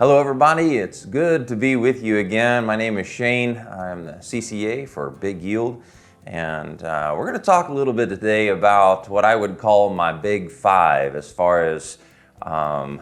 Hello everybody, it's good to be with you again. My name is Shane. I'm the CCA for Big Yield, and we're going to talk a little bit today about what I would call my big five as far as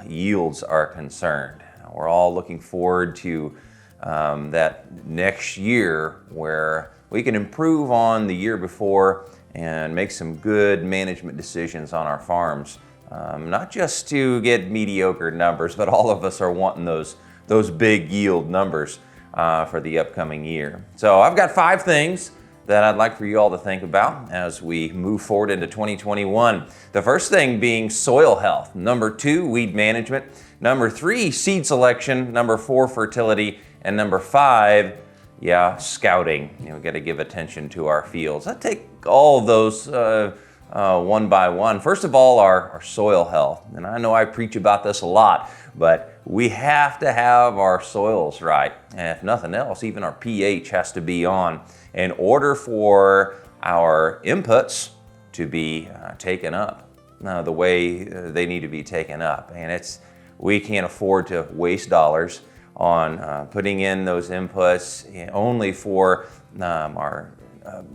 yields are concerned. We're all looking forward to that next year where we can improve on the year before and make some good management decisions on our farms. Not just to get mediocre numbers, but all of us are wanting those big yield numbers for the upcoming year. So I've got 5 things that I'd like for you all to think about as we move forward into 2021. The first thing being soil health. Number 2, weed management. Number 3, seed selection. Number 4, fertility. And number 5, scouting. We've got to give attention to our fields. I take all of those one by one. First of all, our soil health. And I know I preach about this a lot, but we have to have our soils right. And if nothing else, even our pH has to be on in order for our inputs to be taken up the way they need to be taken up. And we can't afford to waste dollars on putting in those inputs only for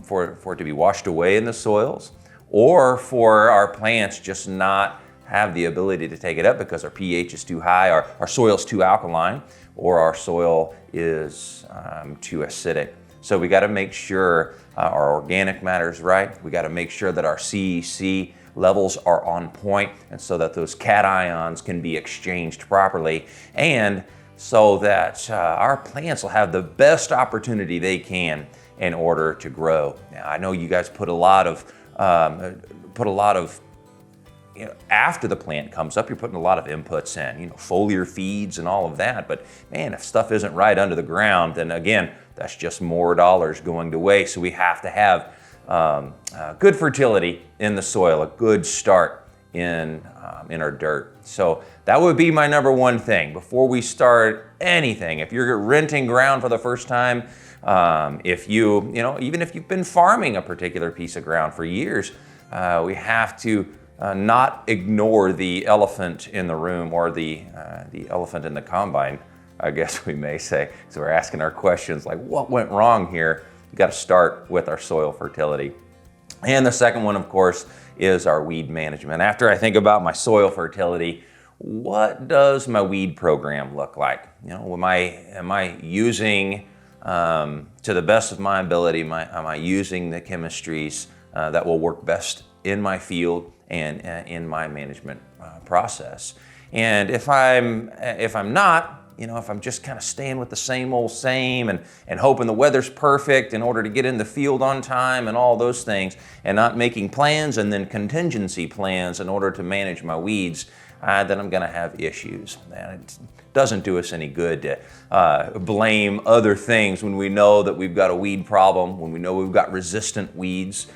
for it to be washed away in the soils, or for our plants just not have the ability to take it up because our pH is too high, our soil's too alkaline, or our soil is too acidic. So we got to make sure our organic matter is right. We got to make sure that our CEC levels are on point, and so that those cations can be exchanged properly, and so that our plants will have the best opportunity they can in order to grow. Now, I know you guys put a lot of after the plant comes up, you're putting a lot of inputs in, foliar feeds and all of that. But man, if stuff isn't right under the ground, then again, that's just more dollars going to waste. So we have to have good fertility in the soil, a good start in our dirt. So that would be my number one thing before we start anything. If you're renting ground for the first time, if even if you've been farming a particular piece of ground for years, we have to not ignore the elephant in the room, or the elephant in the combine, I guess we may say. So we're asking our questions like, what went wrong here? You got to start with our soil fertility. And the second one, of course, is our weed management. After I think about my soil fertility, what does my weed program look like? Am I using to the best of my ability, am I using the chemistries that will work best in my field and in my management process? And if I'm not, if I'm just kind of staying with the same old same and hoping the weather's perfect in order to get in the field on time and all those things, and not making plans and then contingency plans in order to manage my weeds, then I'm going to have issues. And it doesn't do us any good to blame other things when we know that we've got a weed problem, when we know we've got resistant weeds,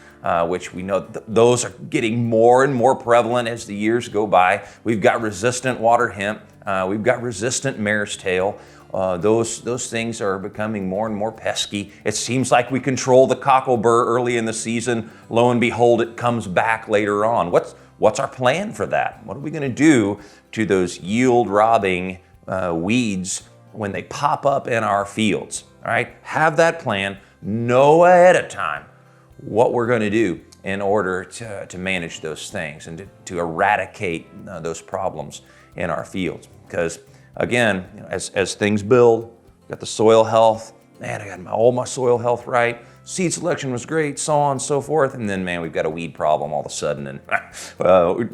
which we know those are getting more and more prevalent as the years go by. We've got resistant water hemp. We've got resistant mare's tail. Those things are becoming more and more pesky. It seems like we control the cocklebur early in the season. Lo and behold, it comes back later on. What's our plan for that? What are we going to do to those yield-robbing weeds when they pop up in our fields? All right, have that plan. Know ahead of time what we're going to do in order to manage those things and to eradicate those problems in our fields. Because again, as things build, got the soil health, man, I got all my soil health right, seed selection was great, so on and so forth, and then man, we've got a weed problem all of a sudden, and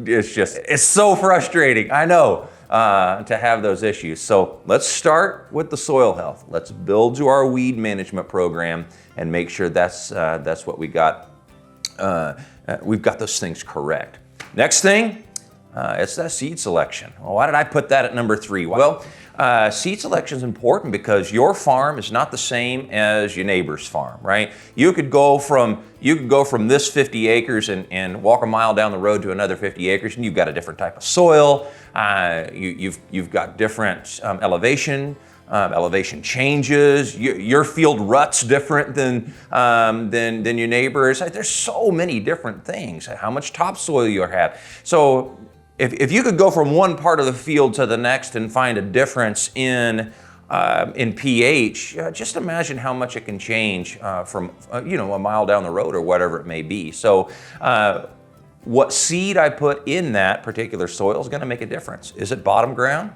it's so frustrating, I know, to have those issues. So let's start with the soil health. Let's build to our weed management program and make sure that's what we got. We've got those things correct. Next thing, it's that seed selection. Well, why did I put that at number 3? Well, seed selection is important because your farm is not the same as your neighbor's farm, right? You could go from this 50 acres and walk a mile down the road to another 50 acres, and you've got a different type of soil. You've got different elevation changes. Your field rut's different than your neighbor's. There's so many different things. How much topsoil you have. So if you could go from one part of the field to the next and find a difference in pH, just imagine how much it can change from a mile down the road or whatever it may be. So what seed I put in that particular soil is going to make a difference. Is it bottom ground?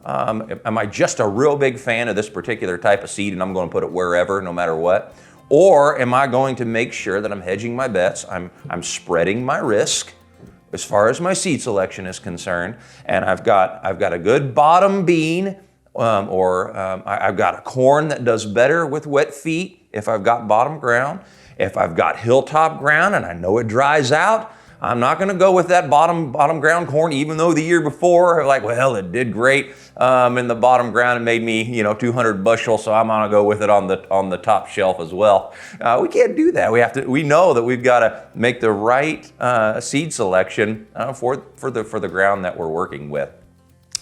Am I just a real big fan of this particular type of seed and I'm going to put it wherever, no matter what? Or am I going to make sure that I'm hedging my bets, I'm spreading my risk as far as my seed selection is concerned, and I've got a good bottom bean, I've got a corn that does better with wet feet if I've got bottom ground. If I've got hilltop ground and I know it dries out, I'm not going to go with that bottom ground corn, even though the year before, like, well, it did great in the bottom ground and made me, 200 bushels, so I'm going to go with it on the top shelf as well. We can't do that. We know that we've got to make the right seed selection for the ground that we're working with.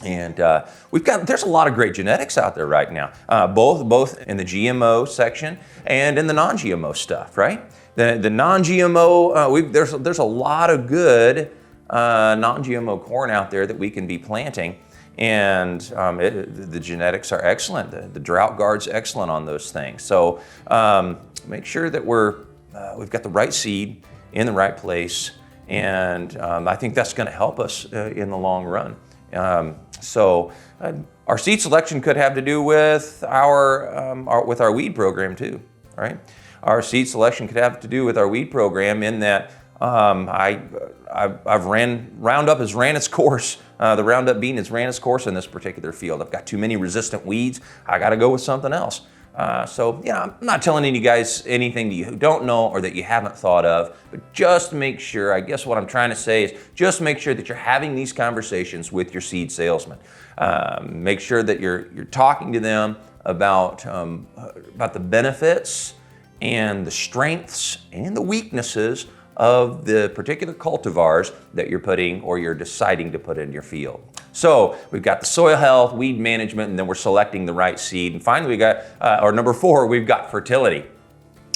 And there's a lot of great genetics out there right now, both in the GMO section and in the non-GMO stuff, right? The non-GMO, there's a lot of good non-GMO corn out there that we can be planting, and the genetics are excellent. The drought guard's excellent on those things. So make sure that we've got the right seed in the right place, and I think that's going to help us in the long run. So our seed selection could have to do with our weed program too, right? Our seed selection could have to do with our weed program in that Roundup has ran its course. The Roundup bean has ran its course in this particular field. I've got too many resistant weeds. I got to go with something else. I'm not telling you guys anything that you don't know or that you haven't thought of, but just make sure, I guess what I'm trying to say is just make sure that you're having these conversations with your seed salesman. Make sure that you're talking to them about the benefits and the strengths and the weaknesses of the particular cultivars that you're putting or you're deciding to put in your field. So we've got the soil health, weed management, and then we're selecting the right seed. And finally, we got, number 4, we've got fertility.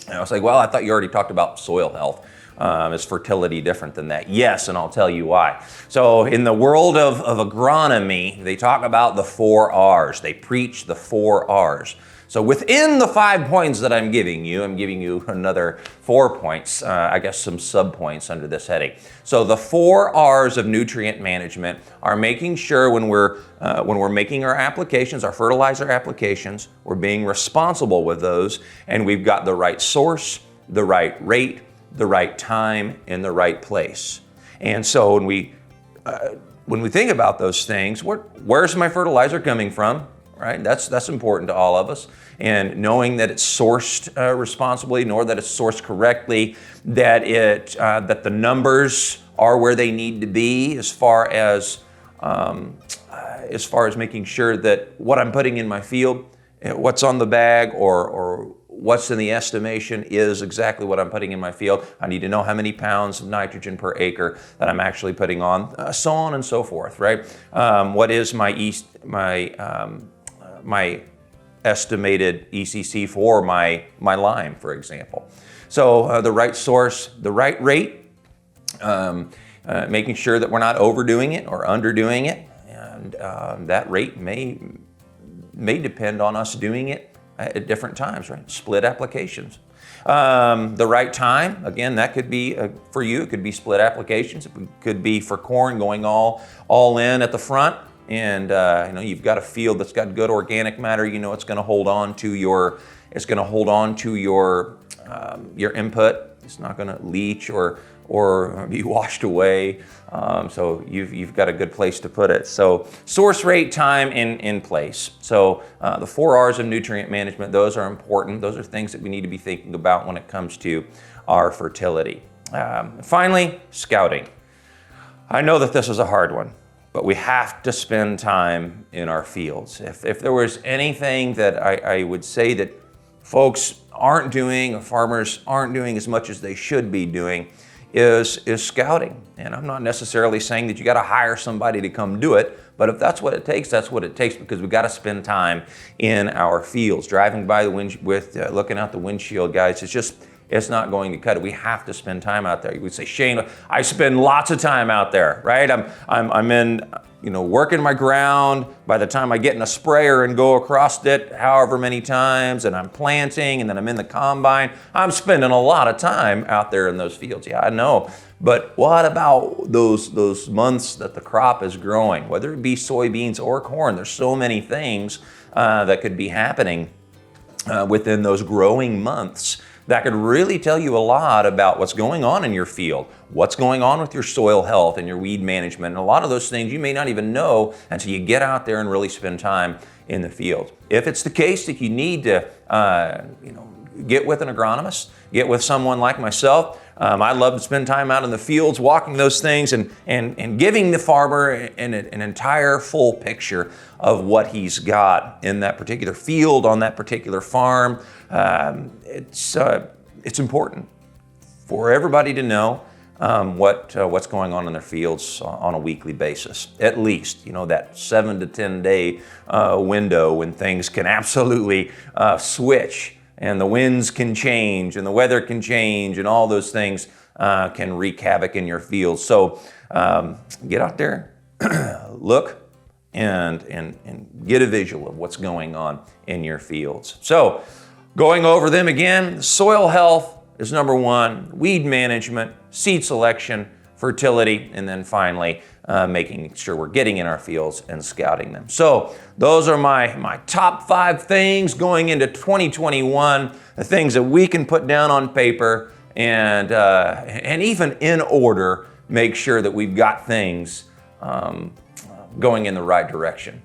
And I was like, well, I thought you already talked about soil health. Is fertility different than that? Yes, and I'll tell you why. So in the world of agronomy, they talk about the 4 R's. They preach the 4 R's. So within the 5 points that I'm giving you another 4 points, I guess some sub-points under this heading. So the 4 R's of nutrient management are making sure when we're making our applications, our fertilizer applications, we're being responsible with those, and we've got the right source, the right rate, the right time, and the right place. And so when we think about those things, where's my fertilizer coming from? Right, that's important to all of us, and knowing that it's sourced responsibly, nor that it's sourced correctly, that the numbers are where they need to be as far as making sure that what I'm putting in my field, what's on the bag or what's in the estimation is exactly what I'm putting in my field. I need to know how many pounds of nitrogen per acre that I'm actually putting on, so on and so forth. Right? What is my estimated ECC for my lime, for example. So the right source, the right rate, making sure that we're not overdoing it or underdoing it, and that rate may depend on us doing it at different times, right? Split applications. The right time, again, that could be for you, it could be split applications. It could be for corn going all in at the front. And you've got a field that's got good organic matter. It's going to hold on to your input. It's not going to leach or be washed away. So you've got a good place to put it. So source, rate, time, in place. So the 4 R's of nutrient management, those are important. Those are things that we need to be thinking about when it comes to our fertility. Finally, scouting. I know that this is a hard one, but we have to spend time in our fields. If there was anything that I would say that folks aren't doing, or farmers aren't doing as much as they should be doing, is scouting. And I'm not necessarily saying that you got to hire somebody to come do it, but if that's what it takes, that's what it takes, because we've got to spend time in our fields. Driving by the looking out the windshield, guys, it's not going to cut it. We have to spend time out there. You would say, Shane, I spend lots of time out there, right? I'm in, working my ground. By the time I get in a sprayer and go across it however many times, and I'm planting, and then I'm in the combine, I'm spending a lot of time out there in those fields. Yeah, I know. But what about those months that the crop is growing, whether it be soybeans or corn? There's so many things that could be happening within those growing months that could really tell you a lot about what's going on in your field, what's going on with your soil health and your weed management. And a lot of those things you may not even know until you get out there and really spend time in the field. If it's the case that you need to, get with an agronomist, get with someone like myself. I love to spend time out in the fields, walking those things and giving the farmer an entire full picture of what he's got in that particular field, on that particular farm. It's important for everybody to know what's going on in their fields on a weekly basis. At least, that 7 to 10 day window when things can absolutely switch, and the winds can change, and the weather can change, and all those things can wreak havoc in your fields. So get out there, look, and get a visual of what's going on in your fields. So going over them again, soil health is number one, weed management, seed selection, fertility, and then finally making sure we're getting in our fields and scouting them. So those are my top 5 things going into 2021, the things that we can put down on paper and even in order, make sure that we've got things going in the right direction.